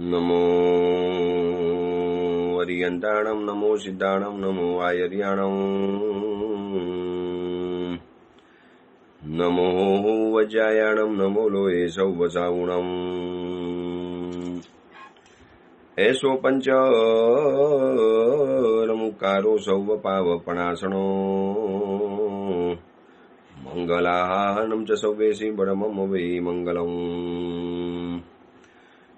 नमो वरियन्ताणं नमो सिद्धाणं नमो आयर्याणं नमो वज्रायाणं नमो लोये सौवसागुणम् ऐसो पंचरमुकारो सौवपावपणासनो मंगलाहानं च सौवेशि परमं वै मंगलम्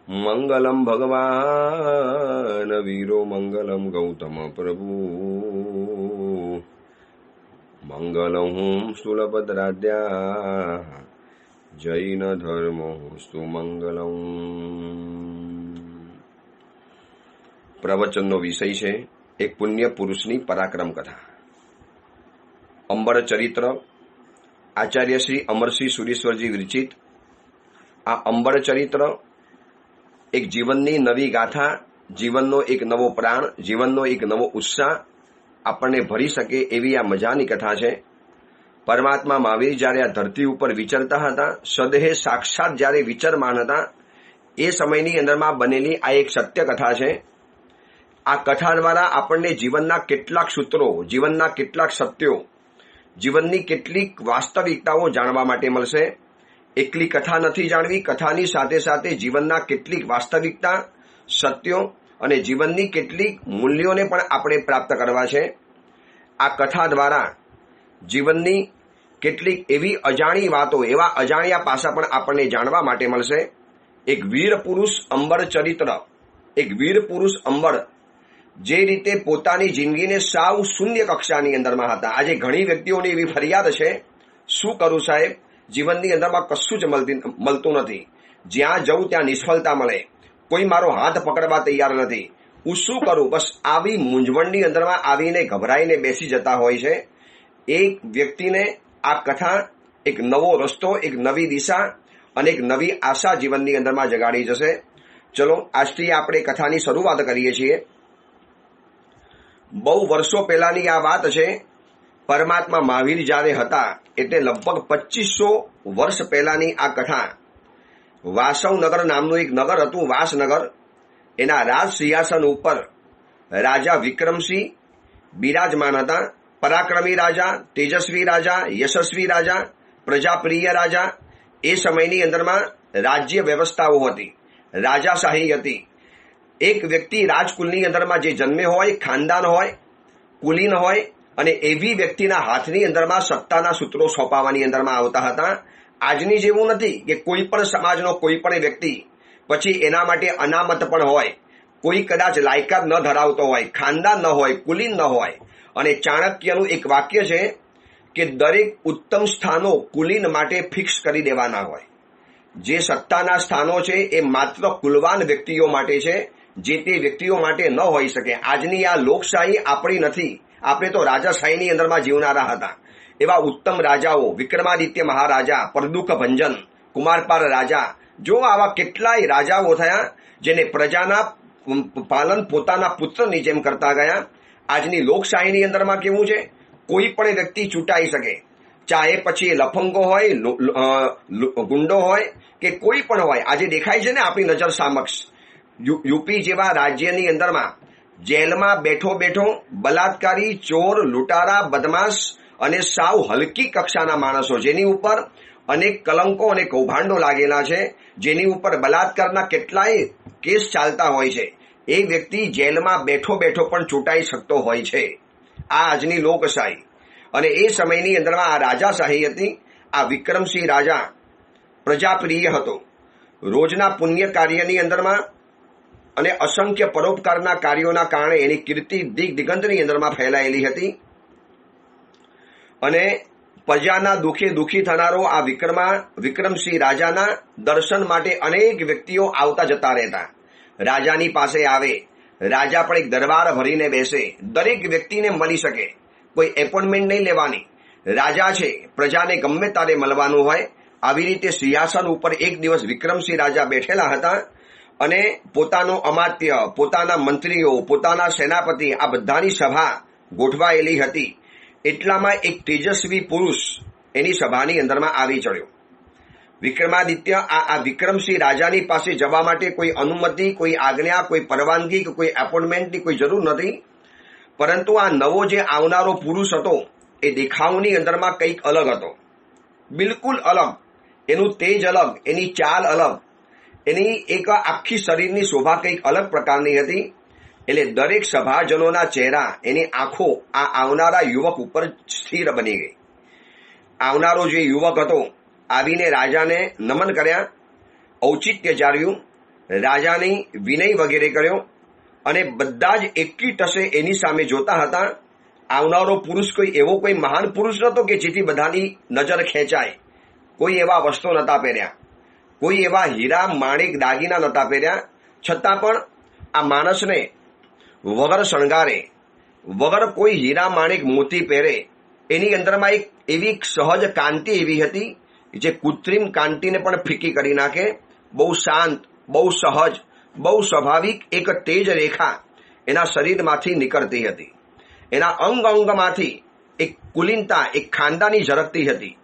मंगलम भगवान वीरो मंगलम गौतम प्रभु मंगलम स्थूलभद्राद्या जैन धर्मोस्तु मंगलम। પ્રવચનનો વિષય છે એક પુણ્ય પુરુષની પરાક્રમ કથા. અંબર ચરિત્ર આચાર્ય શ્રી અમરસિંહ સુરેશ્વરજી વિરચિત આ અંબર ચરિત્ર એક જીવનની નવી ગાથા, જીવનનો એક નવો પ્રાણ, જીવનનો એક નવો ઉત્સાહ આપણને ભરી શકે એવી આ મજાની કથા છે. પરમાત્મા મહાવીર જ્યારે આ ધરતી ઉપર વિચરતા હતા, સદેહે સાક્ષાત જ્યારે વિચરમાન હતા, એ સમયની અંદરમાં બનેલી આ એક સત્ય કથા છે. આ કથા દ્વારા આપણને જીવનના કેટલાક સૂત્રો, જીવનના કેટલાક સત્યો, જીવનની કેટલીક વાસ્તવિકતાઓ જાણવા માટે મળશે. એકલી કથા નથી જાણવી, કથાની સાથે સાથે જીવનના કેટલીક વાસ્તવિકતા, સત્યો અને જીવનની કેટલીક મૂલ્યોને પણ આપણે પ્રાપ્ત કરવા છે. આ કથા દ્વારા જીવનની કેટલીક એવી અજાણી વાતો, એવા અજાણ્યા પાસા પણ આપણને જાણવા માટે મળશે. એક વીર પુરુષ અંબર ચરિત્ર, એક વીર પુરુષ અંબર જે રીતે પોતાની જિંદગીને સાવ શૂન્ય કક્ષાની અંદરમાં હતા. આજે ઘણી વ્યક્તિઓની એવી ફરિયાદ છે, શું કરું સાહેબ, જીવનની અંદરમાં કશું જ મળતું નથી, જ્યાં જવું ત્યાં નિષ્ફળતા મળે, કોઈ મારો હાથ પકડવા તૈયાર નથી, હું શું કરું? બસ આવી મૂંઝવણની અંદરમાં આવીને ગભરાઈને બેસી જતા હોય છે. એક વ્યક્તિને આ કથા એક નવો રસ્તો, એક નવી દિશા અને એક નવી આશા જીવનની અંદરમાં જગાડી જશે. ચલો આજથી આપણે કથાની શરૂઆત કરીએ છીએ. બહુ વર્ષો પહેલાની આ વાત છે. પરમાત્મા મહાવીર જ્યારે હતા, એટલે લગભગ 2500 વર્ષ પહેલાની આ કથા. વાસવનગર નામનું એક નગર હતું, વાસનગર. એના રાજ સિંહાસન ઉપર રાજા વિક્રમસિંહ બિરાજમાન હતા. પરાક્રમી રાજા, તેજસ્વી રાજા, યશસ્વી રાજા, પ્રજાપ્રિય રાજા. એ સમયની અંદરમાં રાજ્ય વ્યવસ્થાઓ હતી, રાજાશાહી હતી. એક વ્યક્તિ રાજકુલની અંદરમાં જે જન્મે હોય, ખાનદાન હોય, કુલીન હોય, અને એવી વ્યક્તિના હાથની અંદરમાં સત્તાના સૂત્રો સોંપાવાની અંદરમાં આવતા હતા. આજની જેવું નથી કે કોઈ પણ સમાજનો કોઈ પણ વ્યક્તિ પછી એના માટે અનામત પણ હોય, કોઈ કદાચ લાયકાત ન ધરાવતો હોય, ખાનદાન ન હોય, કુલીન ન હોય. અને ચાણક્યનું એક વાક્ય છે કે દરેક ઉત્તમ સ્થાનો કુલીન માટે ફિક્સ કરી દેવાના હોય. જે સત્તાના સ્થાનો છે એ માત્ર કુલવાન વ્યક્તિઓ માટે છે, જે તે વ્યક્તિઓ માટે ન હોઈ શકે. આજની આ લોકશાહી આપણી નથી, આપણે તો રાજાશાહીની અંદરમાં જીવનારા હતા. એવા ઉત્તમ રાજાઓ, વિક્રમાદિત્ય મહારાજા, પરદુખ ભંજન, કુમારપાલ રાજા, જો આવા કેટલાય રાજાઓ થયા જેને પ્રજાના પાલન પોતાના પુત્રની જેમ કરતા ગયા. આજની લોકશાહીની અંદરમાં કેવું છે, કોઈ પણ વ્યક્તિ ચૂંટાઈ શકે, ચાહે પછી એ લફંગો હોય, ગુંડો હોય કે કોઈ પણ હોય. આજે દેખાય છે ને આપણી નજર સમક્ષ, યુપી જેવા રાજ્યની અંદરમાં જેલમાં બેઠો બેઠો બલાત્કારી, ચોર, લૂંટારા, બદમાશ અને સાવ હલકી કક્ષાના માણસો, જેની ઉપર અનેક કલંકો અને કૌભાંડો લાગેલા છે, જેની ઉપર બલાત્કારના કેટલાય કેસ ચાલતા હોય છે, એ વ્યક્તિ જેલમાં બેઠો બેઠો પણ ચૂંટાઈ શકતો હોય છે. આ આજની લોકશાહી. અને એ સમયની અંદરમાં આ રાજાશાહી હતી. આ વિક્રમસિંહ રાજા પ્રજાપ્રિય હતો. રોજના પુણ્ય કાર્યની અંદરમાં અને અસંખ્ય પરોપકારના કાર્યોના કારણે એની કીર્તિ દિગંતની અંદરમાં ફેલાયેલી હતી. અને પ્રજાના દુઃખે દુઃખી થનારો આ વિક્રમસિંહ રાજાના દર્શન માટે અનેક વ્યક્તિઓ આવતા જતા રહેતા. રાજાની પાસે આવે, રાજા પણ એક દરબાર ભરીને બેસે, દરેક વ્યક્તિને મળી શકે, કોઈ એપોઇન્ટમેન્ટ નહીં લેવાની. રાજા છે, પ્રજાને ગમે ત્યારે મળવાનું હોય. આવી રીતે સિંહાસન ઉપર એક દિવસ વિક્રમસિંહ રાજા બેઠેલા હતા અને પોતાનો અમાત્ય, પોતાના મંત્રીઓ, પોતાના સેનાપતિ, આ બધાની સભા ગોઠવાયેલી હતી. એટલામાં એક તેજસ્વી પુરુષ એની સભાની અંદરમાં આવી ચડ્યો. વિક્રમાદિત્ય આ વિક્રમસિંહ રાજાની પાસે જવા માટે કોઈ અનુમતિ, કોઈ આજ્ઞા, કોઈ પરવાનગી કે કોઈ એપોઇન્ટમેન્ટની કોઈ જરૂર નથી. પરંતુ આ નવો જે આવનારો પુરુષ હતો એ દેખાવની અંદરમાં કંઈક અલગ હતો, બિલકુલ અલગ. એનું તેજ અલગ, એની ચાલ અલગ, એની એક આખી શરીરની શોભા કંઈક અલગ પ્રકારની હતી. એટલે દરેક સભાજનોના ચહેરા, એની આંખો આ આવનારા યુવક ઉપર સ્થિર બની ગઈ. આવનારો જે યુવક હતો આવીને રાજાને નમન કર્યા, ઔચિત્ય જાળવ્યું, રાજાની વિનય વગેરે કર્યો અને બધા જ એકી ટસે એની સામે જોતા હતા. આવનારો પુરુષ કોઈ એવો કોઈ મહાન પુરુષ નહોતો કે જેથી બધાની નજર ખેંચાય. કોઈ એવા વસ્ત્રો નહોતા પહેર્યા, કોઈ એવા હીરા માણેક દાગીના નહોતા પહેર્યા. છતાં પણ આ માણસને વગર શણગારે, વગર કોઈ હીરા માણેક મોતી પહેરે, એની અંદરમાં એક એવી સહજ કાંતિ એવી હતી જે કૃત્રિમ કાંતિને પણ ફીકી કરી નાખે. બહુ શાંત, બહુ સહજ, બહુ સ્વાભાવિક એક તેજ રેખા એના શરીરમાંથી નીકળતી હતી. એના અંગ અંગમાંથી એક કુલીનતા, એક ખાનદાની ઝળકતી હતી.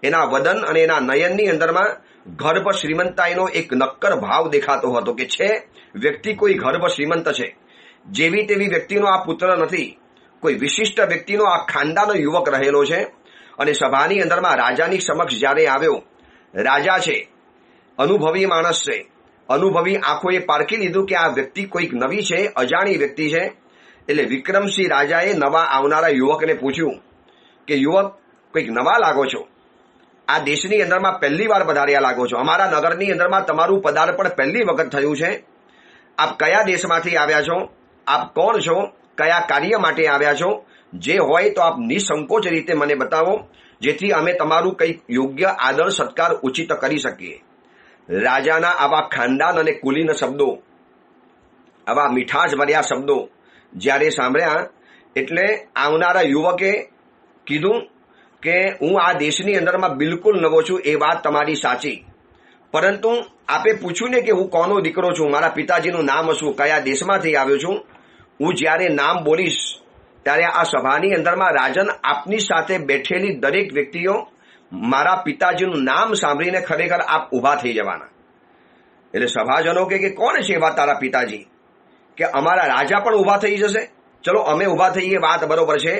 એના વદન અને એના નયનની અંદરમાં ગર્ભ શ્રીમંતાઈનો એક નક્કર ભાવ દેખાતો હતો કે છે વ્યક્તિ કોઈ ગર્ભ શ્રીમંત છે. જેવી તેવી વ્યક્તિનો આ પુત્ર નથી, કોઈ વિશિષ્ટ વ્યક્તિનો આ ખાનદાનો યુવક રહેલો છે. અને સભાની અંદરમાં રાજાની સમક્ષ જ્યારે આવ્યો, રાજા છે, અનુભવી માણસ છે, અનુભવી આંખોએ પારખી લીધું કે આ વ્યક્તિ કોઈક નવી છે, અજાણી વ્યક્તિ છે. એટલે વિક્રમસિંહ રાજાએ નવા આવનારા યુવકને પૂછ્યું કે યુવક, કોઈક નવા લાગો છો, આ દેશની અંદરમાં પહેલી વાર પધાર્યા લાગો છો, અમારા નગરની અંદરમાં તમારું પદાર્પણ પહેલી વખત થયું છે. આપ કયા દેશમાંથી આવ્યા છો, આપ કોણ છો, કયા કાર્ય માટે આવ્યા છો, જે હોય તો આપ નિસંકોચ રીતે મને બતાવો, જેથી અમે તમારું કંઈક યોગ્ય આદર સત્કાર ઉચિત કરી શકીએ. રાજાના આવા ખાનદાન અને કુલીન શબ્દો, આવા મીઠાશ ભર્યા શબ્દો જ્યારે સાંભળ્યા એટલે આવનારા યુવકે કીધું કે હું આ દેશની અંદરમાં બિલકુલ નવો છું, એ વાત તમારી સાચી. પરંતુ આપે પૂછ્યું ને કે હું કોનો દીકરો છું, મારા પિતાજીનું નામ શું, કયા દેશમાંથી આવ્યો છું. હું જ્યારે નામ બોલીશ ત્યારે આ સભાની અંદરમાં રાજન આપની સાથે બેઠેલી દરેક વ્યક્તિઓ મારા પિતાજીનું નામ સાંભળીને ખરેખર આપ ઊભા થઈ જવાના. એટલે સભાજનો કે કોણ છે એવા તારા પિતાજી? કે અમારા રાજા પણ ઊભા થઈ જશે. ચલો અમે ઊભા થઈએ, વાત બરોબર છે.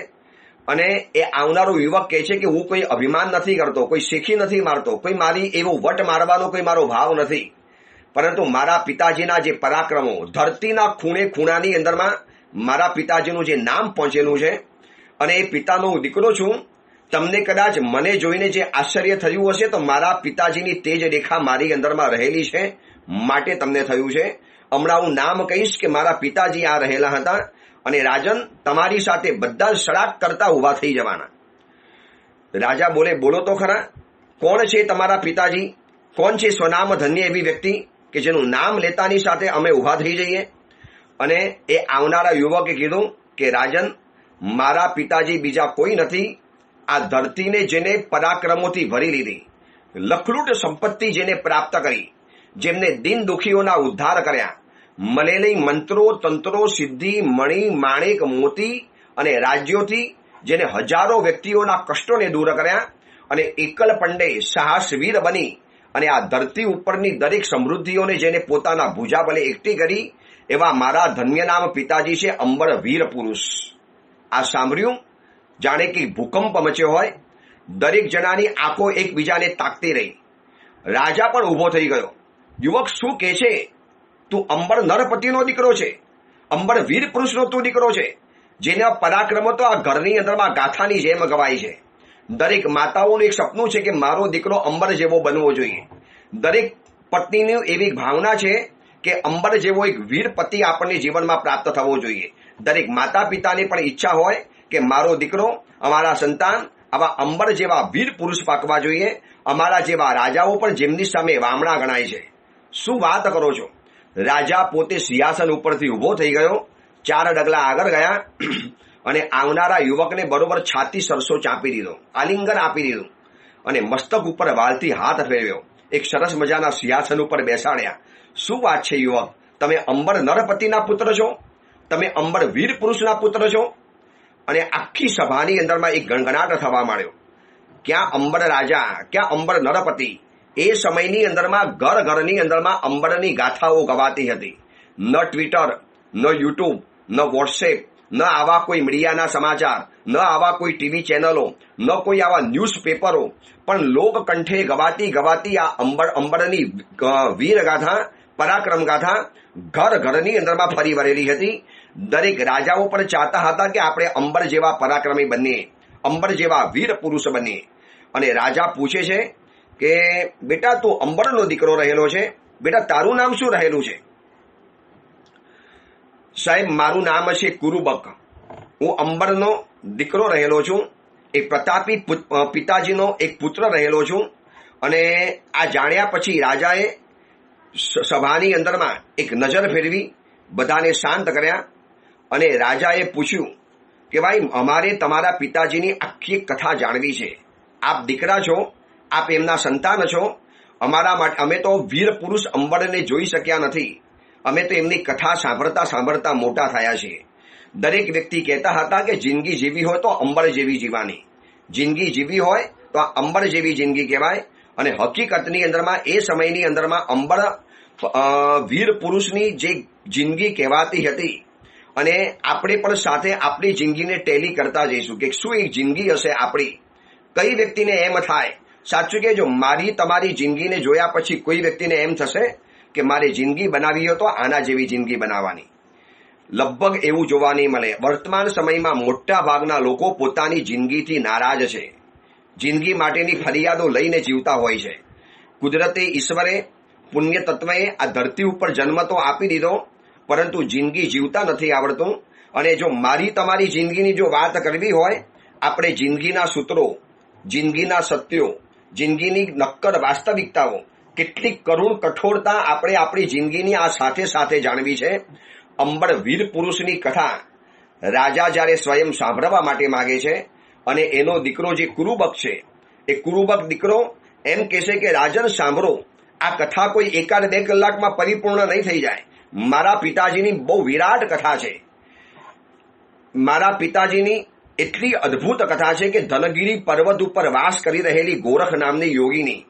અને એ આવનારો યુવક કહે છે કે હું કોઈ અભિમાન નથી કરતો, કોઈ શીખી નથી મારતો, કોઈ મારી એવો વટ મારવાનો કોઈ મારો ભાવ નથી. પરંતુ મારા પિતાજીના જે પરાક્રમો, ધરતીના ખૂણે ખૂણાની અંદરમાં મારા પિતાજીનું જે નામ પહોંચેલું છે અને એ પિતાનો દીકરો છું. તમને કદાચ મને જોઈને જે આશ્ચર્ય થયું હશે તો મારા પિતાજીની તેજ રેખા મારી અંદરમાં રહેલી છે, માટે તમને થયું છે. હમણાં હું નામ કહીશ કે મારા પિતાજી આ રહેલા હતા અને રાજન તમારી સાથે બધા સડાક કરતા ઊભા થઈ જવાના. રાજા બોલે, બોલો તો ખરા, કોણ છે તમારા પિતાજી? કોણ છે સ્વનામ ધન્ય એવી વ્યક્તિ કે જેનું નામ લેતાની સાથે અમે ઊભા થઈ જઈએ? અને એ આવનારા યુવકે કીધું કે રાજન, મારા પિતાજી બીજા કોઈ નથી. આ ધરતીને જેને પરાક્રમોથી ભરી લીધી, લખલૂટ સંપત્તિ જેને પ્રાપ્ત કરી, જેમને દિન દુખીઓના ઉદ્ધાર કર્યા, મળેલી મંત્રો, તંત્રો, સિદ્ધિ, મણિ, માણેક, મોતી અને રાજ્યોથી જેને હજારો વ્યક્તિઓના કષ્ટોને દૂર કર્યા અને એકલ પંડે સાહસવીર બની અને આ ધરતી ઉપરની દરેક સમૃદ્ધિઓને જેને પોતાના ભુજાબલે એકઠી કરી, એવા મારા ધન્ય નામ પિતાજી છે, અંબર વીર પુરુષ. આ સાંભળ્યું જાણે કે ભૂકંપ મચ્યો હોય. દરેક જણાની આંખો એકબીજાને તાકતી રહી. રાજા પણ ઊભો થઈ ગયો. યુવક શું કહે છે? તું અંબર નરપતિનો દીકરો છે, અંબર વીર પુરુષનો તું દીકરો છે, જેના પરાક્રમો તો આ ઘરની અંદરમાં ગાથાની જેમ ગવાય છે. દરેક માતાઓનું એક સપનું છે કે મારો દીકરો અંબર જેવો બનવો જોઈએ. દરેક પત્નીની એવી ભાવના છે કે અંબર જેવો એક વીર પતિ આપણને જીવનમાં પ્રાપ્ત થવો જોઈએ. દરેક માતા પિતાની પણ ઈચ્છા હોય કે મારો દીકરો, અમારા સંતાન આવા અંબર જેવા વીર પુરુષ પાકવા જોઈએ. અમારા જેવા રાજાઓ પણ જેમની સામે વામણા ગણાય છે. શું વાત કરો છો? રાજા પોતે સિંહાસન ઉપરથી ઊભો થઈ ગયો, 4 ડગલા આગળ ગયા અને આવનારા યુવકને બરોબર છાતી સરસો ચાંપી દીધો, આલિંગન આપી દીધું અને મસ્તક ઉપર વાલથી હાથ ફેરવ્યો. એક સરસ મજાના સિંહાસન ઉપર બેસાડ્યા. શું વાત છે યુવક, તમે અંબર નરપતિના પુત્ર છો, તમે અંબર વીર પુરુષના પુત્ર છો? અને આખી સભાની અંદરમાં એક ગણગણાટ થવા માંડ્યો. ક્યાં અંબર રાજા, ક્યાં અંબર નરપતિ, એ સમયની અંદરમાં ઘર ઘરની અંદરમાં અંબરની ગાથાઓ ગવાતી હતી. ન ટ્વિટર, ન યુટ્યુબ, ન વોટ્સએપ, ન આવા કોઈ મીડિયાના સમાચાર, ન આવા કોઈ ટીવી ચેનલો, ન કોઈ આવા ન્યૂઝપેપરો, પણ લોકકંઠે ગવાતી ગવાતી આ અંબરની વીર ગાથા, પરાક્રમ ગાથા ઘર ઘરની અંદરમાં ફરી વળેલી હતી. દરેક રાજાઓ પણ ચાહતા હતા કે આપણે અંબર જેવા પરાક્રમી બનીએ, અંબર જેવા વીર પુરુષ બનીએ. અને રાજા પૂછે છે કે બેટા તું અંબરનો દીકરો રહેલો છે, બેટા તારું નામ શું રહેલું છે? સાહેબ મારું નામ છે કુરુબક, હું અંબરનો દીકરો રહેલો છું, એક પ્રતાપી પિતાજીનો એક પુત્ર રહેલો છું. અને આ જાણ્યા પછી રાજાએ સભાની અંદરમાં એક નજર ફેરવી, બધાને શાંત કર્યા અને રાજાએ પૂછ્યું કે ભાઈ અમારે તમારા પિતાજીની આખી કથા જાણવી છે. આપ દીકરા છો, આપ એમના સંતાન છો, અમારા માટે અમે તો વીર પુરુષ અંબરને જોઈ શક્યા નથી, અમે તો એમની કથા સાંભળતા સાંભળતા મોટા થયા છીએ. દરેક વ્યક્તિ કહેતા હતા કે જિંદગી જીવી હોય તો અંબર જેવી જીવાની, જિંદગી જીવી હોય તો આ અંબર જેવી જિંદગી કહેવાય. અને હકીકતની અંદરમાં એ સમયની અંદરમાં અંબર વીર પુરુષની જે જિંદગી કહેવાતી હતી. અને આપણે પણ સાથે આપણી જિંદગીને ટેલી કરતા જઈશું કે શું એક જિંદગી હશે આપણી. કઈ વ્યક્તિને એમ થાય, સાચું કહેજો, મારી તમારી જિંદગીને જોયા પછી કોઈ વ્યક્તિને એમ થશે કે મારે જિંદગી બનાવી હોય તો આના જેવી જિંદગી બનાવવાની? લગભગ એવું જોવા નહીં મળે. વર્તમાન સમયમાં મોટા ભાગના લોકો પોતાની જિંદગીથી નારાજ છે, જિંદગી માટેની ફરિયાદો લઈને જીવતા હોય છે. કુદરતે, ઈશ્વરે, પુણ્ય તત્વએ આ ધરતી ઉપર જન્મ તો આપી દીધો, પરંતુ જિંદગી જીવતા નથી આવડતું. અને જો મારી તમારી જિંદગીની જો વાત કરવી હોય, આપણે જિંદગીના સૂત્રો, જિંદગીના સત્યો, જિંદગીની નક્કર વાસ્તવિકતાઓ, કેટલીક કરુણ કઠોરતા આપણે આપણી જિંદગીની આ સાથે સાથે જાણવી છે. અંબર વીર પુરુષની કથા રાજા જ્યારે સ્વયં સાંભળવા માટે માગે છે અને એનો દીકરો જે કુરુબક છે, એ કુરુબક દીકરો એમ કહેશે કે રાજન સાંભળો, આ કથા કોઈ 1-2 કલાકમાં પરિપૂર્ણ નહીં થઈ જાય. મારા પિતાજીની બહુ વિરાટ કથા છે, મારા પિતાજીની એટલી અદ્ભુત કથા છે કે ધનગીરી પર્વત ઉપર વાસ કરી રહેલી ગોરખ નામની યોગીની,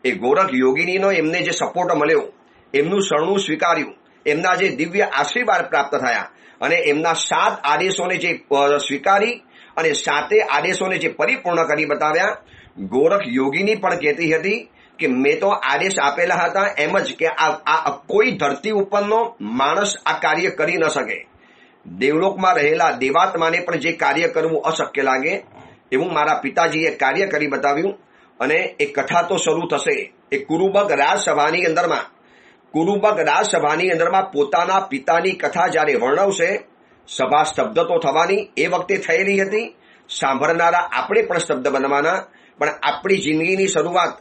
એ ગોરખ યોગીનીનો એમને જે સપોર્ટ મળ્યો, એમનું શરણું સ્વીકાર્યું, એમના જે દિવ્ય આશીર્વાદ પ્રાપ્ત થયા અને એમના 7 આદેશોને જે સ્વીકારી અને 7 આદેશોને જે પરિપૂર્ણ કરી બતાવ્યા. ગોરખ યોગીની પણ કહેતી હતી કે મેં તો આદેશ આપેલા હતા એમ જ કે આ કોઈ ધરતી ઉપરનો માણસ આ કાર્ય કરી ન શકે. દેવલોકમાં રહેલા દેવાત્માને પણ જે કાર્ય કરવું અશક્ય લાગે એવું મારા પિતાજીએ કાર્ય કરી બતાવ્યું. અને એ કથા તો શરૂ થશે. એ કુરુબક રાજસભાની અંદરમાં પોતાના પિતાની કથા જ્યારે વર્ણવશે, સભા સ્તબ્ધ તો થવાની એ વખતે થયેલી હતી. સાંભળનારા આપણે પણ સ્તબ્ધ બનવાના. પણ આપણી જિંદગીની શરૂઆત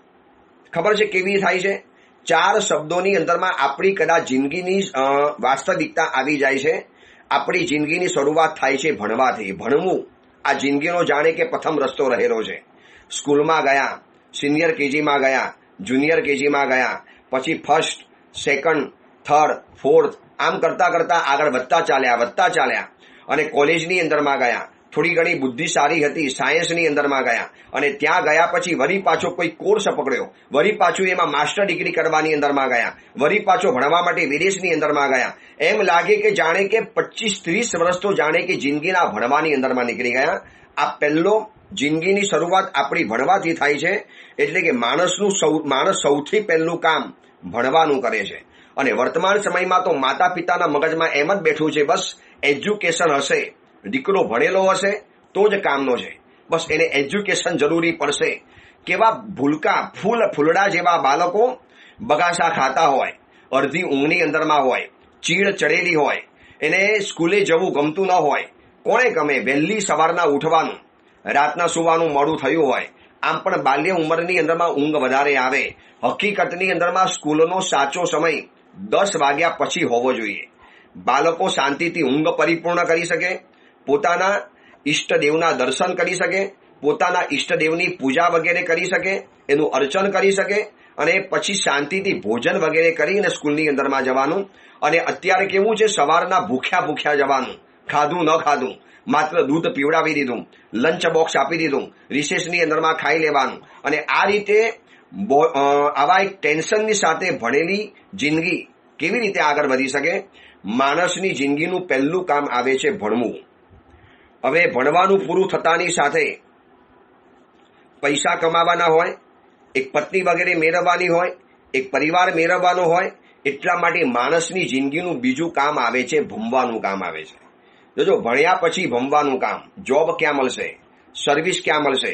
ખબર છે કેવી થાય છે? 4 શબ્દોની અંદરમાં આપણી કદાચ જિંદગીની વાસ્તવિકતા આવી જાય છે. આપણી જિંદગીની શરૂઆત થાય છે ભણવાથી. ભણવું આ જિંદગીનો જાણે કે પ્રથમ રસ્તો રહેલો છે. સ્કૂલમાં ગયા, સિનિયર કેજીમાં ગયા, જુનિયર કેજીમાં ગયા, પછી ફર્સ્ટ, સેકન્ડ, થર્ડ, ફોર્થ, આમ કરતા કરતા આગળ વધતા ચાલ્યા અને કોલેજની અંદરમાં ગયા. થોડી ઘણી બુદ્ધિ સારી હતી, સાયન્સની અંદરમાં ગયા અને ત્યાં ગયા પછી વળી પાછો કોઈ કોર્સ પકડ્યો, વળી પાછું એમાં માસ્ટર ડિગ્રી કરવાની અંદરમાં ગયા, વળી પાછો ભણવા માટે વિદેશની અંદરમાં ગયા. એમ લાગે કે જાણે કે 25-30 વર્ષ તો જાણે કે જિંદગીના ભણવાની અંદરમાં નીકળી ગયા. આ પહેલો જિંદગીની શરૂઆત આપણી ભણવાથી થાય છે. એટલે કે માણસ સૌથી પહેલું કામ ભણવાનું કરે છે. અને વર્તમાન સમયમાં તો માતા પિતાના મગજમાં એમ જ બેઠું છે, બસ એજ્યુકેશન હશે, દીકરો ભણેલો હશે તો જ કામનો છે, બસ એને એજ્યુકેશન જરૂરી પડશે. કેવા ભૂલકા ફૂલડા જેવા બાળકો બગાસા ખાતા હોય, અડધી ઊંઘની અંદરમાં હોય, ચીડ ચડેલી હોય, એને સ્કૂલે જવું ગમતું ન હોય. કોણે ગમે વહેલી સવારના ઉઠવાનું, રાતના સુવાનું મોડું થયું હોય. આમ પણ બાલ્ય ઉંમરની અંદરમાં ઊંઘ વધારે આવે. હકીકતની અંદરમાં સ્કૂલનો સાચો સમય 10 વાગ્યા પછી હોવો જોઈએ. બાળકો શાંતિથી ઊંઘ પરિપૂર્ણ કરી શકે, પોતાના ઈષ્ટદેવના દર્શન કરી શકે, પોતાના ઈષ્ટદેવની પૂજા વગેરે કરી શકે, એનું અર્ચન કરી શકે અને પછી શાંતિથી ભોજન વગેરે કરીને સ્કૂલની અંદરમાં જવાનું. અને અત્યારે કેવું છે, સવારના ભૂખ્યા જવાનું, ખાધું ન ખાધું, માત્ર દૂધ પીવડાવી દીધું, લંચ બોક્સ આપી દીધું, રિસેસની અંદરમાં ખાઈ લેવાનું અને આ રીતે આવા એક ટેન્શનની સાથે ભણેલી જિંદગી કેવી રીતે આગળ વધી શકે? માણસની જિંદગીનું પહેલું કામ આવે છે ભણવું. હવે ભણવાનું પૂરું થતાની સાથે પૈસા કમાવાના હોય, એક પત્ની વગેરે મેળવવાની હોય, એક પરિવાર મેળવવાનો હોય, એટલા માટે માણસની જિંદગીનું બીજું કામ આવે છે, ભણવાનું કામ આવે છે. જો ભણ્યા પછી ભણવાનું કામ, જોબ ક્યાં મળશે, સર્વિસ ક્યાં મળશે,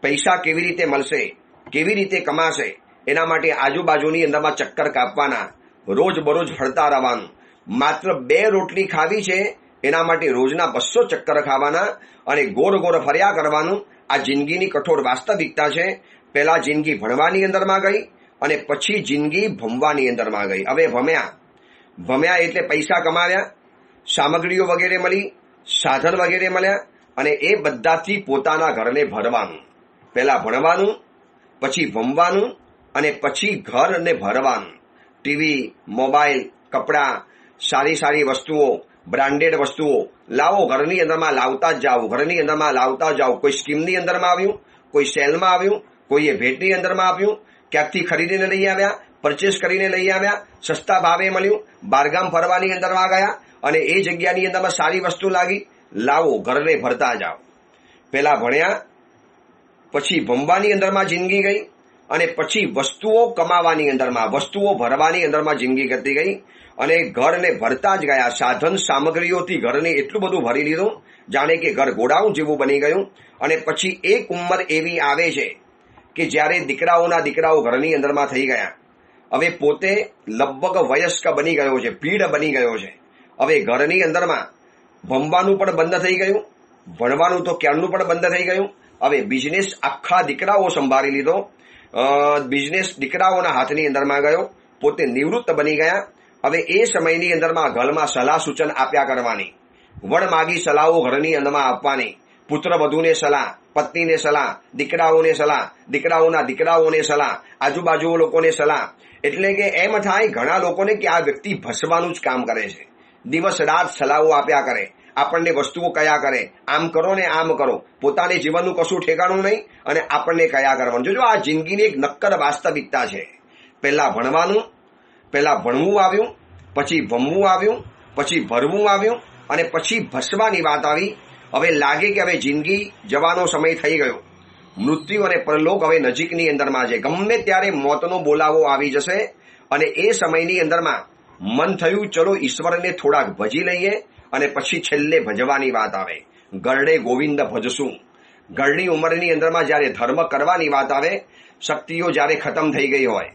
પૈસા કેવી રીતે મળશે, કેવી રીતે કમાશે, એના માટે આજુબાજુની અંદરમાં ચક્કર કાપવાના, રોજ બરોજ ફરતા રહેવાનું. માત્ર 2 રોટલી ખાવી છે એના માટે રોજના 200 ચક્કર ખાવાના અને ગોળ ગોળ ફર્યા કરવાનું. આ જિંદગીની કઠોર વાસ્તવિકતા છે. પહેલા જિંદગી ભણવાની અંદરમાં ગઈ અને પછી જિંદગી ભમવાની અંદરમાં ગઈ. હવે ભમ્યા એટલે પૈસા કમાવ્યા, સામગ્રીઓ વગેરે મળી, સાધન વગેરે મળ્યા અને એ બધાથી પોતાના ઘરને ભરવાનું. પહેલા ભણવાનું, પછી ભમવાનું અને પછી ઘરને ભરવાનું. ટીવી, મોબાઈલ, કપડાં, સારી વસ્તુઓ, બ્રાન્ડેડ વસ્તુઓ લાવો, ઘરની અંદરમાં લાવતા જ જાઓ, ઘરની અંદરમાં લાવતા જાઓ. કોઈ સ્કીમની અંદરમાં આવ્યું, કોઈ સેલમાં આવ્યું, કોઈએ ભેટની અંદરમાં આપ્યું, ક્યાંકથી ખરીદીને લઈ આવ્યા, પરચેસ કરીને લઈ આવ્યા, સસ્તા ભાવે મળ્યું, બારગામ ફરવાની અંદરમાં ગયા અને એ જગ્યાની અંદરમાં સારી વસ્તુ લાગી, લાવો, ઘરને ભરતા જાઓ. પહેલા ભણ્યા, પછી ભમવાની અંદરમાં જિંદગી ગઈ અને પછી વસ્તુઓ કમાવાની અંદરમાં, વસ્તુઓ ભરવાની અંદરમાં જિંદગી કરતી ગઈ અને ઘરને ભરતા જ ગયા. સાધન સામગ્રીઓથી ઘરને એટલું બધું ભરી લીધું જાણે કે ઘર ગોડાઉન જેવું બની ગયું. અને પછી એક ઉંમર એવી આવે છે કે જ્યારે દીકરાઓ ઘરની અંદરમાં થઈ ગયા. હવે પોતે લગભગ વયસ્ક બની ગયો છે, પીઢ બની ગયો છે. હવે ઘરની અંદરમાં ભમવાનું પણ બંધ થઈ ગયું, ભણવાનું તો ક્યારનું પણ બંધ થઈ ગયું. હવે બિઝનેસ આખા દીકરાઓ સંભાળી લીધો, બિઝનેસ દીકરાઓના હાથની અંદરમાં ગયો, પોતે નિવૃત્ત બની ગયા. હવે એ સમયની અંદરમાં ઘરમાં સલાહ સૂચન આપ્યા કરવાની, વડ માગી સલાહો ઘરની અંદરમાં આપવાની. પુત્ર વધુને સલાહ, પત્નીને સલાહ, દીકરાઓને સલાહ, દીકરાઓના દીકરાઓને સલાહ, આજુબાજુ લોકોને સલાહ. એટલે કે એમ થાય ઘણા લોકોને કે આ વ્યક્તિ ભસવાનું જ કામ કરે છે, દિવસ રાત સલાહો આપ્યા કરે, આપણને વસ્તુઓ કયા કરે, આમ કરો ને આમ કરો, પોતાને જીવનનું કશું ઠેકાણું નહીં અને આપણને કયા કરવાનું. જોજો આ જિંદગીની એક નક્કર વાસ્તવિકતા છે. પહેલા ભણવું આવ્યું, પછી ભમવું આવ્યું, પછી ભરવું આવ્યું અને પછી ભસવાની વાત આવી. હવે લાગે કે હવે જિંદગી જવાનો સમય થઈ ગયો, મૃત્યુ અને પરલોક હવે નજીકની અંદરમાં છે, ગમે ત્યારે મોતનો બોલાવો આવી જશે. અને એ સમયની અંદરમાં મન થયું ચલો ઈશ્વરને થોડાક ભજી લઈએ અને પછી છેલ્લે ભજવાની વાત આવે. ગરડે ગોવિંદ ભજશું. ગરડી ઉંમરની અંદરમાં જ્યારે ધર્મ કરવાની વાત આવે, શક્તિઓ જ્યારે ખતમ થઈ ગઈ હોય,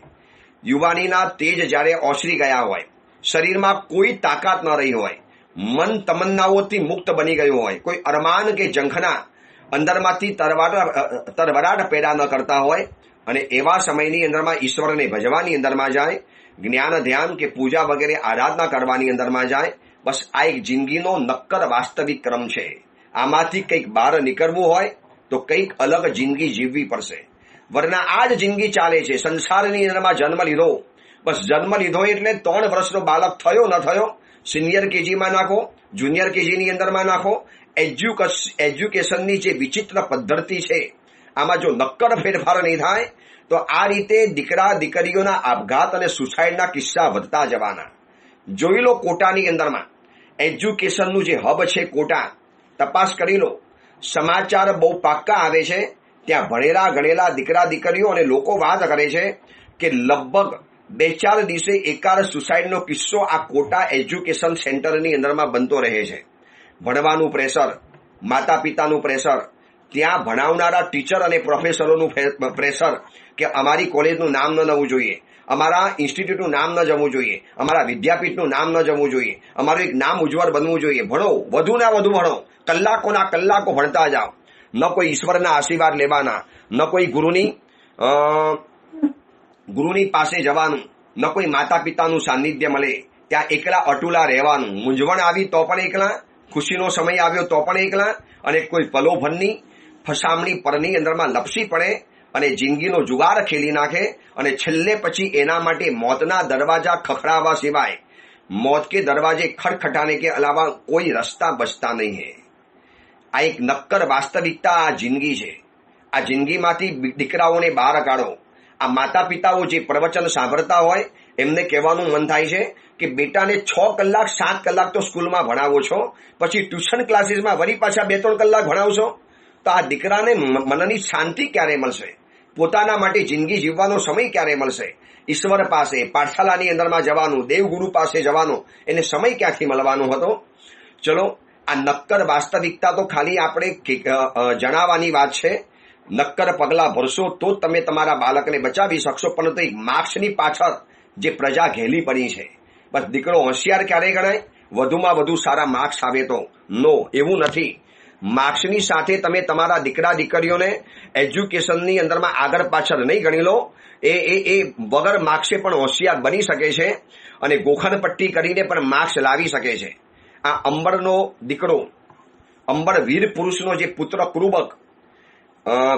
યુવાનીના તેજ જ્યારે ઓસરી ગયા હોય, શરીરમાં કોઈ તાકાત ન રહી હોય, મન તમન્નાઓથી મુક્ત બની ગયું હોય, કોઈ અરમાન કે ઝંખના અંદરમાંથી તરવરાટ પેદા ન કરતા હોય અને એવા સમયની અંદરમાં ઈશ્વરને ભજવાની અંદરમાં જાય, જ્ઞાન ધ્યાન કે પૂજા વગેરે આરાધના કરવાની અંદરમાં જાય. બસ આ એક જિંદગીનો નક્કર વાસ્તવિક ક્રમ છે. આમાંથી કંઈક બહાર નીકળવું હોય તો કંઈક અલગ જિંદગી જીવવી પડશે, વરના આ જ જિંદગી ચાલે છે. સંસારની અંદરમાં જન્મ લીધો, બસ જન્મ લીધો એટલે 3 વર્ષનો બાળક થયો ન થયો, સિનિયર કેજીમાં નાખો, જુનિયર કેજીની અંદરમાં નાખો. એજ્યુકેશનની જે વિચિત્ર પદ્ધતિ છે, આમાં જો નક્કર ફેરફાર નહીં થાય તો આ રીતે દીકરા દીકરીઓના આપઘાત અને સુસાઇડના કિસ્સા વધતા જવાના. જોઈ લો કોટાની અંદરમાં એજ્યુકેશનનું જે હબ છે કોટા, તપાસ કરી લો, સમાચાર બહુ પાક્કા આવે છે. ત્યાં ભણેલા ગણેલા દીકરા દીકરીઓ અને લોકો વાત કરે છે કે લગભગ 2-4 દિવસે એકાદ સુસાઇડનો કિસ્સો આ કોટા એજ્યુકેશન સેન્ટરની અંદરમાં બનતો રહે છે. ભણવાનું પ્રેશર, માતા પિતાનું પ્રેશર, ત્યાં ભણાવનારા ટીચર અને પ્રોફેસરોનું પ્રેશર કે અમારી કોલેજનું નામ ન જવું જોઈએ, અમારા ઇન્સ્ટિટ્યૂટનું નામ ન જવું જોઈએ, અમારા વિદ્યાપીઠનું નામ ન જવું જોઈએ, અમારું એક નામ ઉજ્જવળ બનવું જોઈએ. ભણો, વધુના વધુ ભણો, કલાકોના કલાકો ભણતા જાઓ. ન કોઈ ઈશ્વરના આશીર્વાદ લેવાના, ન કોઈ ગુરુની પાસે જવાનું, ન કોઈ માતા પિતાનું સાનિધ્ય મળે. ત્યાં એકલા અટુલા રહેવાનું. મૂંઝવણ આવી તો પણ એકલા, ખુશીનો સમય આવ્યો તો પણ એકલા, અને કોઈ પ્રલોભનની ફસામણી પરની અંદરમાં લપસી પડે અને જિંદગીનો જુગાર ખેલી નાખે અને છેલ્લે પછી એના માટે મોતના દરવાજા ખખડાવવા સિવાય, મોત કે દરવાજે ખટખટાને કે અલાવા કોઈ રસ્તા બચતા નહીં હે. આ એક નક્કર વાસ્તવિકતા આ જિંદગી છે. આ જિંદગીમાંથી દીકરાઓને બહાર કાઢો. આ માતા પિતાઓ જે પ્રવચન સાંભળતા હોય એમને કહેવાનું મન થાય છે કે બેટાને 6 કલાક 7 કલાક તો સ્કૂલમાં ભણાવો છો, પછી ટ્યુશન ક્લાસીસમાં વળી પાછા 2-3 કલાક ભણાવશો, તો આ દીકરાને મનની શાંતિ ક્યારે મળશે? પોતાના માટે જિંદગી જીવવાનો સમય ક્યારે મળશે? ઈશ્વર પાસે, પાઠશાલાની અંદરમાં જવાનું, દેવગુરુ પાસે જવાનું, એને સમય ક્યાંથી મળવાનો હતો? ચલો, આ નક્કર વાસ્તવિકતા તો ખાલી આપણે જણાવવાની વાત છે. નક્કર પગલા ભરશો તો જ તમે તમારા બાળકને બચાવી શકશો, પરંતુ એક માર્ક્સની પાછળ જે પ્રજા ઘેલી પડી છે, બસ દીકરો હોશિયાર ક્યારે ગણાય? વધુમાં વધુ સારા માર્ક્સ આવે તો? નો, એવું નથી. માર્ક્સની સાથે તમે તમારા દીકરા દીકરીઓને એજ્યુકેશનની અંદરમાં આગળ પાછળ નહીં ગણી લો. એ વગર માર્ક્સે પણ હોશિયાર બની શકે છે અને ગોખણ પટ્ટી કરીને પણ માર્ક્સ લાવી શકે છે. આ અંબરનો દીકરો, અંબર વીર પુરુષનો જે પુત્ર કુરુબક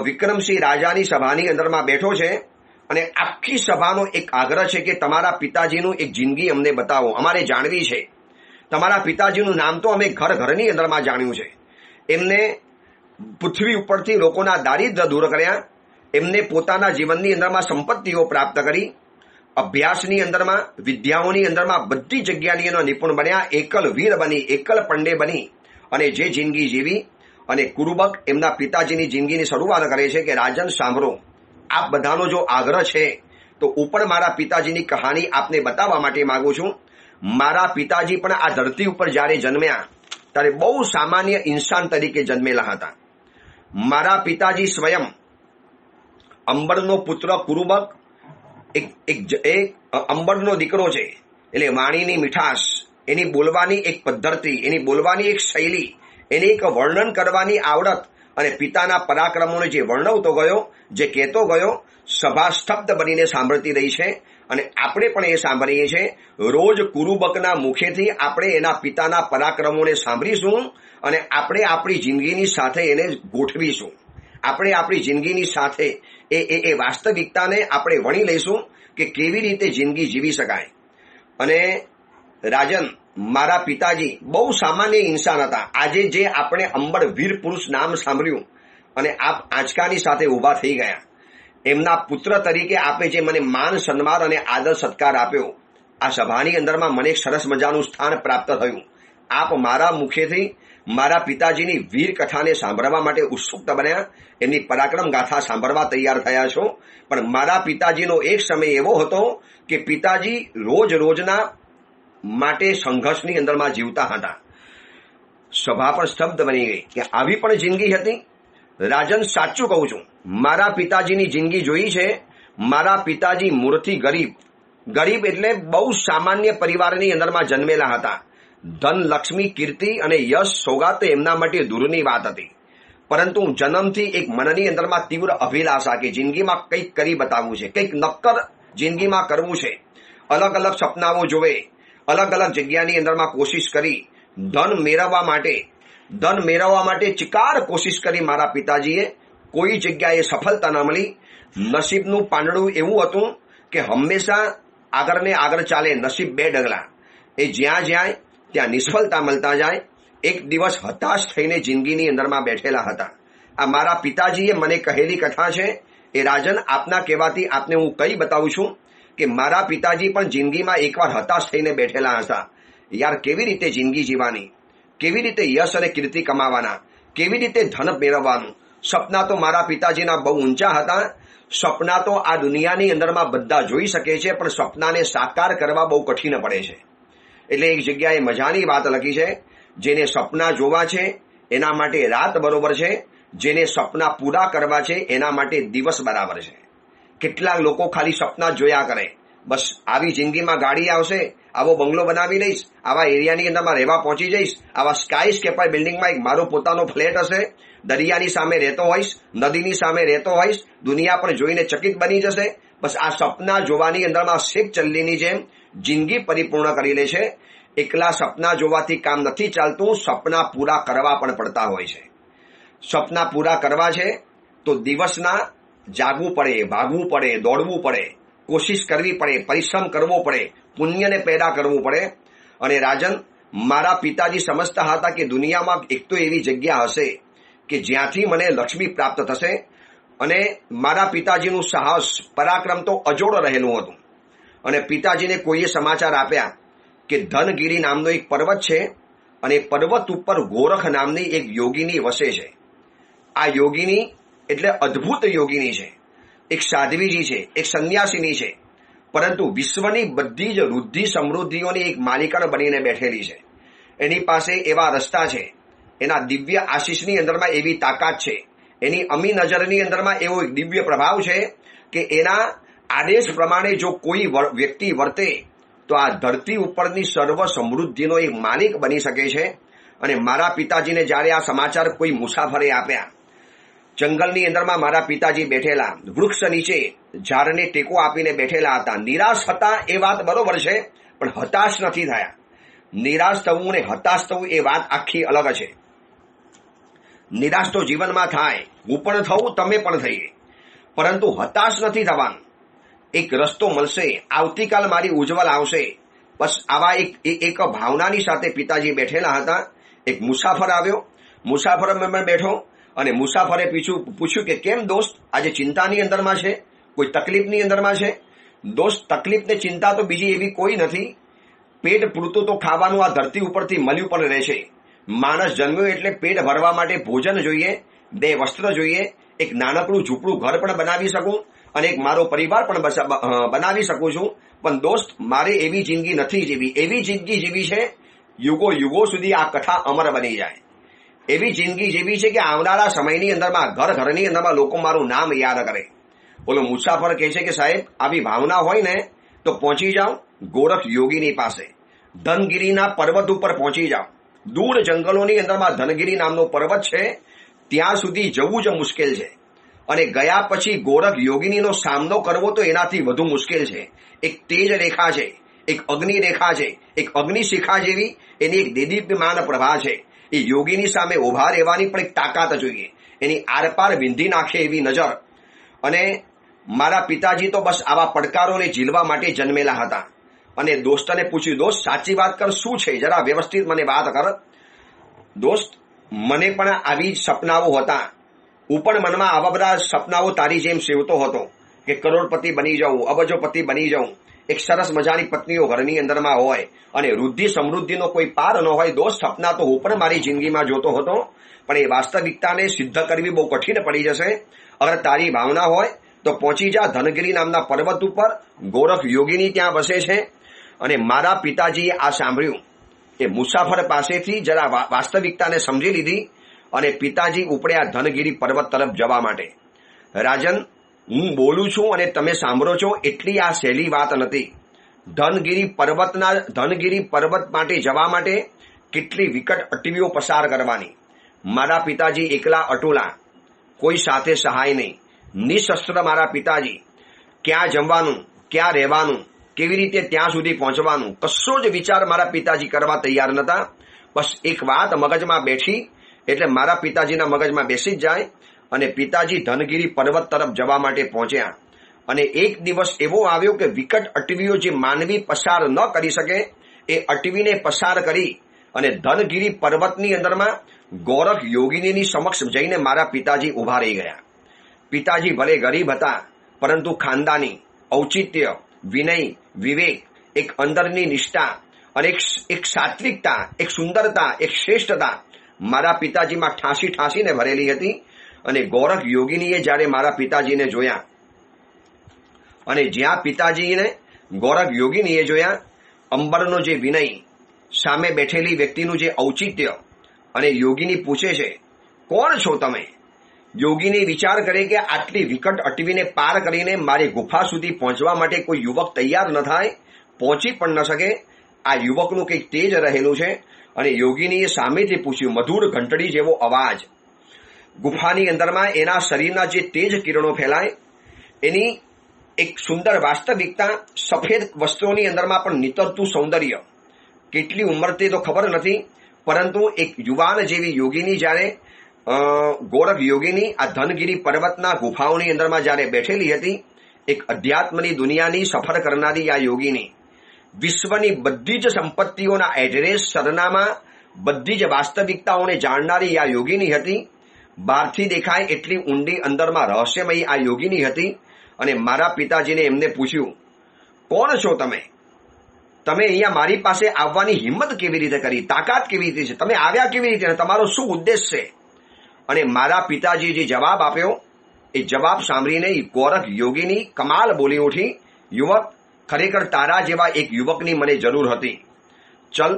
વિક્રમસિંહ રાજાની સભાની અંદરમાં બેઠો છે અને આખી સભાનો એક આગ્રહ છે કે તમારા પિતાજીનું એક જિંદગી અમને બતાવો, અમારે જાણવી છે. તમારા પિતાજીનું નામ તો અમે ઘરની અંદરમાં જાણ્યું છે. એમને પૃથ્વી ઉપરથી લોકોના દારિદ્ર્ય દૂર કર્યા, એમને પોતાના જીવનની અંદરમાં સંપત્તિઓ પ્રાપ્ત કરી, અભ્યાસની અંદરમાં, વિદ્યાઓની અંદરમાં બધી જગ્યાની અંદર નિપુણ બન્યા, એકલ વીર બની, એકલ પંડે બની અને જે જિંદગી જીવી. અને કુરુબક એમના પિતાજીની જિંદગીની શરૂઆત કરે છે કે રાજન સાંભળો, આપ બધાનો જો આગ્રહ છે તો હું પણ મારા પિતાજીની કહાની આપને બતાવવા માટે માંગુ છું. મારા પિતાજી પણ આ ધરતી ઉપર જ્યારે જન્મ્યા ત્યારે બહુ સામાન્ય ઇન્સાન તરીકે જન્મેલા હતા. મારા પિતાજી સ્વયં અંબરનો પુત્ર કુરુબક એક અંબરનો દીકરો છે, એટલે વાણીની મીઠાશ, એની બોલવાની એક પદ્ધતિ, એની બોલવાની એક શૈલી, એની એક વર્ણન કરવાની આવડત અને પિતાના પરાક્રમોને જે વર્ણવતો ગયો, જે કહેતો ગયો, સભા સ્તબ્ધ બનીને સાંભળતી રહી છે. અને આપણે પણ એ સાંભળીએ છીએ. રોજ કુરુબકના મુખેથી આપણે એના પિતાના પરાક્રમોને સાંભળીશું અને આપણે આપણી જિંદગીની સાથે એને ગોઠવીશું. આપણે આપણી જિંદગીની સાથે એ વાસ્તવિકતાને આપણે વણી લઈશું કે કેવી રીતે જિંદગી જીવી શકાય. અને રાજન, મારા પિતાજી બહુ સામાન્ય ઇન્સાન હતા. આજે જે આપણે અંબર વીર પુરુષ નામ સાંભળ્યું અને આપ આંચકાની સાથે ઊભા થઈ ગયા, એમના પુત્ર તરીકે આપે જે મને માન સન્માન અને આદર સત્કાર આપ્યો, આ સભાની અંદરમાં મને એક સરસ મજાનું સ્થાન પ્રાપ્ત થયું. આપ મારા મુખેથી મારા પિતાજીની વીર કથાને સાંભળવા માટે ઉત્સુક બન્યા, એમની પરાક્રમ ગાથા સાંભળવા તૈયાર થયા છો. પણ મારા પિતાજીનો એક સમય એવો હતો કે પિતાજી રોજના માટે સંઘર્ષની અંદરમાં જીવતા હતા. સભા પણ સ્તબ્ધ બની ગઈ કે આવી પણ જિંદગી હતી. રાજન, સાચું કહું છું, મારા પિતાજીની જિંદગી જોઈ છે. મારા પિતાજી મૂળથી ગરીબ એટલે બહુ સામાન્ય પરિવારની અંદરમાં જન્મેલા હતા. ધન, લક્ષ્મી, કીર્તિ અને યશ સોગાત એમના માટે દૂરની વાત હતી. પરંતુ જન્મથી એક મનની અંદરમાં તીવ્ર અભિલાષા કે જિંદગીમાં કંઈક કરી બતાવવું છે, કંઈક નક્કર જિંદગીમાં કરવું છે. અલગ અલગ સપનાઓ જોવે, અલગ અલગ જગ્યાની અંદરમાં કોશિશ કરી. ધન મેળવવા માટે ચિકાર કોશિશ કરી મારા પિતાજીએ. કોઈ જગ્યાએ સફળતા ન મળી. નસીબનું પાંદડું એવું હતું કે હંમેશા આગળ ને આગળ ચાલે, નસીબ 2 ડગલા. એ જ્યાં જાય ત્યાં નિષ્ફળતા મળતા જાય. એક દિવસ હતાશ થઈને જિંદગીની અંદરમાં બેઠેલા હતા. આ મારા પિતાજીએ મને કહેલી કથા છે. એ રાજન, આપના કહેવાથી આપને હું કઈ બતાવું છું કે મારા પિતાજી પણ જિંદગીમાં એકવાર હતાશ થઈને બેઠેલા હતા. યાર, કેવી રીતે જિંદગી જીવવાની, કેવી રીતે યશ અને કીર્તિ કમાવાના, કેવી રીતે ધન મેળવવાનું. સપના તો મારા પિતાજીના બહુ ઊંચા હતા. સપના તો આ દુનિયાની અંદરમાં બધા જોઈ શકે છે, પણ સપનાને સાકાર કરવા બહુ કઠિન પડે છે. એટલે એક જગ્યાએ મજાની વાત લખી છે, જેને સપના જોવા છે એના માટે રાત બરોબર છે, જેને સપના પૂરા કરવા છે એના માટે દિવસ બરાબર છે. કેટલાક લોકો ખાલી સપના જોયા કરે, બસ આવી જિંદગીમાં ગાડી આવશે, આવો બંગલો બનાવી લઈશ, આવા એરિયાની અંદરમાં રહેવા પહોંચી જઈશ, આવા સ્કાય સ્કેપર બિલ્ડિંગમાં એક મારો પોતાનો ફ્લેટ હશે, દરિયાની સામે રહેતો હોઈશ, નદીની સામે રહેતો હોઈશ, દુનિયા પણ જોઈને ચકિત બની જશે. બસ આ સપના જોવાની અંદરમાં શેખ ચલ્લીની જેમ જિંદગી પરિપૂર્ણ કરી લે છે. એકલા સપના જોવાથી કામ નથી ચાલતું, સપના પૂરા કરવા પણ પડતા હોય છે. સપના પૂરા કરવા છે તો દિવસના જાગવું પડે, ભાગવું પડે, દોડવું પડે, કોશિશ કરવી પડે, પરિશ્રમ કરવો પડે, પુણ્યને પેદા કરવું પડે. અને રાજન, મારા પિતાજી સમજતા હતા કે દુનિયામાં એક તો એવી જગ્યા હશે કે જ્યાંથી મને લક્ષ્મી પ્રાપ્ત થશે. અને મારા પિતાજીનું સાહસ પરાક્રમ તો અજોડ રહેલું હતું. અને પિતાજીને કોઈએ સમાચાર આપ્યા કે ધનગીરી નામનો એક પર્વત છે અને પર્વત ઉપર ગોરખ નામની એક યોગીની વસે છે. આ યોગીની એટલે અદ્ભુત યોગીની છે, એક સાધ્વીજી છે, એક સંન્યાસીની છે, પરંતુ વિશ્વની બધી જ વૃદ્ધિ સમૃદ્ધિઓની એક માલિકણ બનીને બેઠેલી છે. એની પાસે એવા રસ્તા છે, એના દિવ્ય આશીષની અંદરમાં એવી તાકાત છે, એની અમી નજરની અંદરમાં એવો એક દિવ્ય પ્રભાવ છે કે એના આદેશ પ્રમાણે જો કોઈ વ્યક્તિ વર્તે તો આ ધરતી ઉપરની સર્વ સમૃદ્ધિનો એક માલિક બની શકે છે. અને મારા પિતાજીને જ્યારે આ સમાચાર કોઈ મુસાફરે આપ્યા, જંગલની અંદરમાં મારા પિતાજી બેઠેલા, વૃક્ષ નીચે ઝાડને ટેકો આપીને બેઠેલા હતા, નિરાશ હતા એ વાત બરોબર છે, પણ હતાશ નથી થયા. નિરાશ થવું ને હતાશ થવું એ વાત આખી અલગ છે. નિરાશ તો જીવનમાં થાય, હું પણ થવું, તમે પણ થઈએ, પરંતુ હતાશ નથી થવાનું. એક રસ્તો મળશે, આવતીકાલ મારી ઉજ્જવલ આવશે. બસ આવા એક ભાવનાની સાથે પિતાજી બેઠેલા હતા. એક મુસાફર આવ્યો, મુસાફર બેઠો અને મુસાફરે પૂછ્યું કે કેમ દોસ્ત આજે ચિંતાની અંદરમાં છે, કોઈ તકલીફની અંદરમાં છે? દોસ્ત, તકલીફ ને ચિંતા તો બીજી એવી કોઈ નથી. પેટ પૂરતું તો ખાવાનું આ ધરતી ઉપરથી મળ્યું પણ રહે છે. માણસ જન્મ્યો એટલે પેટ ભરવા માટે ભોજન જોઈએ, 2 વસ્ત્ર જોઈએ, એક નાનકડું ઝૂંપડું ઘર પણ બનાવી શકું અને એક મારો પરિવાર પણ બનાવી શકું છું. પણ દોસ્ત, મારે એવી જિંદગી નથી જીવી. એવી જિંદગી જીવી છે યુગો યુગો સુધી આ કથા અમર બની જાય. એવી જિંદગી જીવી છે કે આવનારા સમયની અંદરમાં ઘરની અંદરમાં લોકો મારું નામ યાદ કરે. બોલો, મુસાફર કહે છે કે સાહેબ, આવી ભાવના હોય ને તો પહોંચી જાઓ ગોરખ યોગીની પાસે. ધનગીરીના પર્વત ઉપર પહોંચી જાઓ. દૂર જંગલોની અંદરમાં ધનગીરી નામનો પર્વત છે, ત્યાં સુધી જવું જ મુશ્કેલ છે. અને ગયા પછી ગોરખ યોગીનીનો સામનો કરવો તો એનાથી વધુ મુશ્કેલ છે. એક તેજ રેખા છે, એક અગ્નિ રેખા છે, એક અગ્નિ શિખા જેવી એની એક દેદીપ્યમાન પ્રભા છે. એ યોગીની સામે ઉભા રહેવાની પણ એક તાકાત જોઈએ, એની આરપાર વિંધી નાખે એવી નજર. અને મારા પિતાજી તો બસ આવા પડકારોને ઝીલવા માટે જન્મેલા હતા. અને દોસ્તને પૂછ્યું, દોસ્ત સાચી વાત કર, શું છે, જરા વ્યવસ્થિત મને વાત કર. દોસ્ત, મને પણ આવી જ સપનાઓ હતા. હું પણ મનમાં આવા બધા સપનાઓ તારી જેમ સેવતો હતો કે કરોડપતિ બની જાઉં, અબજોપતિ બની જાઉં, એક સરસ મજાની પત્નીઓ ઘરની અંદરમાં હોય અને વૃદ્ધિ સમૃદ્ધિનો કોઈ પાર ન હોય. દોસ્ત, સપના તો હું પણ મારી જિંદગીમાં જોતો હતો, પણ એ વાસ્તવિકતાને સિદ્ધ કરવી બહુ કઠિન પડી જશે. અગર તારી ભાવના હોય તો પહોંચી જા ધનગીરી નામના પર્વત ઉપર. ગોરખ યોગીની ત્યાં વસે છે. અને મારા પિતાજીએ આ સાંભળ્યું એ મુસાફર પાસેથી જરા વાસ્તવિકતાને સમજી લીધી અને પિતાજી ઉપડ્યા ધનગીરી પર્વત તરફ જવા માટે. રાજન, હું બોલું છું અને તમે સાંભળો છો એટલી આ સહેલી વાત નથી. ધનગીરી પર્વત માટે જવા માટે કેટલી વિકટ અટવીઓ પસાર કરવાની. મારા પિતાજી એકલા અટુલા, કોઈ સાથે સહાય નહીં, નિશસ્ત્ર મારા પિતાજી. ક્યાં જમવાનું, ક્યાં રહેવાનું, કેવી રીતે ત્યાં સુધી પહોંચવાનું, કશો જ વિચાર મારા પિતાજી કરવા તૈયાર નતા. બસ એક વાત મગજમાં બેઠી એટલે મારા પિતાજીના મગજમાં બેસી જ જાય અને પિતાજી ધનગીરી પર્વત તરફ જવા માટે પહોંચ્યા. અને એક દિવસ એવો આવ્યો કે વિકટ અટવીઓ જે માનવી પસાર ન કરી શકે એ અટવીને પસાર કરી અને ધનગીરી પર્વતની અંદરમાં ગોરખ યોગીની સમક્ષ જઈને મારા પિતાજી ઉભા રહી ગયા. પિતાજી ભલે ગરીબ હતા, પરંતુ ખાનદાની, ઔચિત્ય, વિનય, વિવેક, એક અંદરની નિષ્ઠા અને એક સાત્વિકતા, એક સુંદરતા, એક શ્રેષ્ઠતા મારા પિતાજીમાં ઠાંસીને ભરેલી હતી. અને ગોરખ યોગીનીએ જ્યારે મારા પિતાજીને જોયા અને જ્યાં પિતાજીને ગોરખ યોગીનીએ જોયા, અંબરનો જે વિનય, સામે બેઠેલી વ્યક્તિનું જે ઔચિત્ય, અને યોગીની પૂછે છે, કોણ છો તમે? યોગીની વિચાર કરે કે આટલી વિકટ અટવીને પાર કરીને મારી ગુફા સુધી પહોંચવા માટે કોઈ યુવક તૈયાર ન થાય, પહોંચી પણ ન શકે. આ યુવકનું કંઈક તેજ રહેલું છે. અને યોગીનીએ સામેથી પૂછ્યું, મધુર ઘંટડી જેવો અવાજ. ગુફાની અંદરમાં એના શરીરના જે તેજ કિરણો ફેલાય, એની એક સુંદર વાસ્તવિકતા, સફેદ વસ્ત્રોની અંદરમાં પણ નીતરતું સૌંદર્ય. કેટલી ઉંમર તે તો ખબર નથી, પરંતુ એક યુવાન જેવી યોગીની જ્યારે ગોરખ યોગીની આ ધનગીરી પર્વતના ગુફાઓની અંદરમાં જ્યારે બેઠેલી હતી, એક અધ્યાત્મની દુનિયાની સફર કરનારી આ યોગીની, વિશ્વની બધી જ સંપત્તિઓના એડ્રેસ, સરનામા, બધી જ વાસ્તવિકતાઓને જાણનારી આ યોગીની હતી. બહારથી દેખાય એટલી ઊંડી અંદરમાં રહસ્યમયી આ યોગીની હતી અને મારા પિતાજીને એમને પૂછ્યું, કોણ છો તમે? તમે અહીંયા મારી પાસે આવવાની હિંમત કેવી રીતે કરી? તાકાત કેવી રીતે છે? તમે આવ્યા કેવી રીતે? અને તમારો શું ઉદ્દેશ છે? અને મારા પિતાજી જે જવાબ આપ્યો એ જવાબ સાંભળીને ગોરખ યોગીની કમાલ બોલી ઉઠી, યુવક, ખરેખર તારા જેવા એક યુવકની મને જરૂર હતી. ચલ,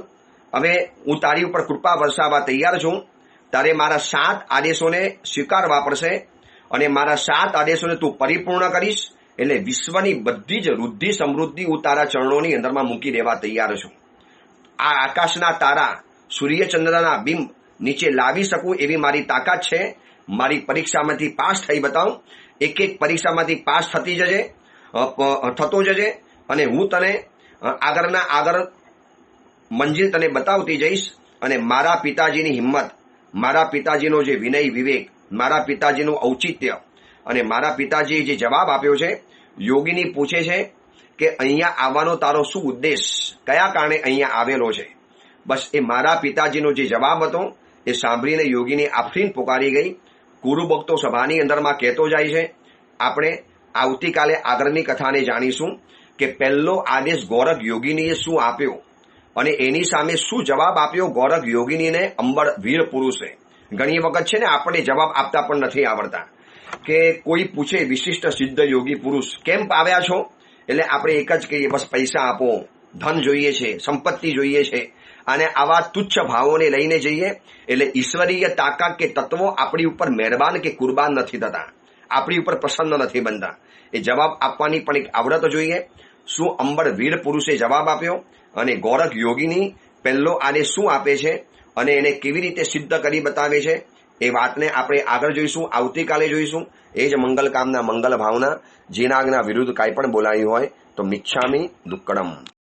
હવે હું તારી ઉપર કૃપા વરસાવવા તૈયાર છું. તારે મારા 7 આદેશોને સ્વીકારવા પડશે અને મારા 7 આદેશોને તું પરિપૂર્ણ કરીશ એટલે વિશ્વની બધી જ વૃદ્ધિ સમૃદ્ધિ હું તારા ચરણોની અંદરમાં મૂકી દેવા તૈયાર છું. આ આકાશના તારા, સૂર્યચંદ્રના બિંબ નીચે લાવી શકું એવી મારી તાકાત છે. મારી પરીક્ષામાંથી પાસ થઈ બતાવ. એક એક પરીક્ષામાંથી પાસ થતો જજે અને હું તને આગળ મંજિલ તને બતાવતી જઈશ. અને મારા પિતાજીની હિંમત, મારા પિતાજીનો જે વિનય વિવેક, મારા પિતાજીનું ઔચિત્ય અને મારા પિતાજીએ જે જવાબ આપ્યો છે. યોગીની પૂછે છે કે અહીંયા આવવાનો તારો શું ઉદ્દેશ, કયા કારણે અહીંયા આવેલો છે? બસ એ મારા પિતાજીનો જે જવાબ હતો એ સાંભળીને યોગીની આફરીન પુકારી ગઈ. ગુરુ ભક્તો સભાની અંદરમાં કહેતો જાય છે. આપણે આવતીકાલે આગળની કથાને જાણીશું કે પહેલો આદેશ ગોરખ યોગીનીએ શું આપ્યો અને એની સામે શું જવાબ આપ્યો ગોરખ યોગીનીને અંબર વીર પુરુષે. ઘણી વખત છે ને આપણે જવાબ આપતા પણ નથી આવડતા કે કોઈ પૂછે વિશિષ્ટ સિદ્ધ યોગી પુરુષ કેમ આવ્યા છો એટલે આપણે એક જ કહીએ, બસ પૈસા આપો, ધન જોઈએ છે, સંપત્તિ જોઈએ છે. અને આવા તુચ્છ ભાવોને લઈને જઈએ એટલે ઈશ્વરીય તાકાત કે તત્વો આપણી ઉપર મહેરબાન કે કુરબાન નથી થતા, આપણી ઉપર પ્રસન્ન નથી બનતા. એ જવાબ આપવાની પણ એક આવડત જોઈએ. શું અંબર વીર પુરુષે જવાબ આપ્યો અને ગોરખ યોગીની પહેલો આદેશ શું આપે છે અને એને કેવી રીતે સિદ્ધ કરી બતાવે છે એ વાતને આપણે આગળ જોઈશું, આવતીકાલે જોઈશું. એ જ મંગલ કામના મંગલ ભાવના. જેના વિરુદ્ધ કાંઈ પણ બોલાયું હોય તો મિચ્છામી દુક્કડમ.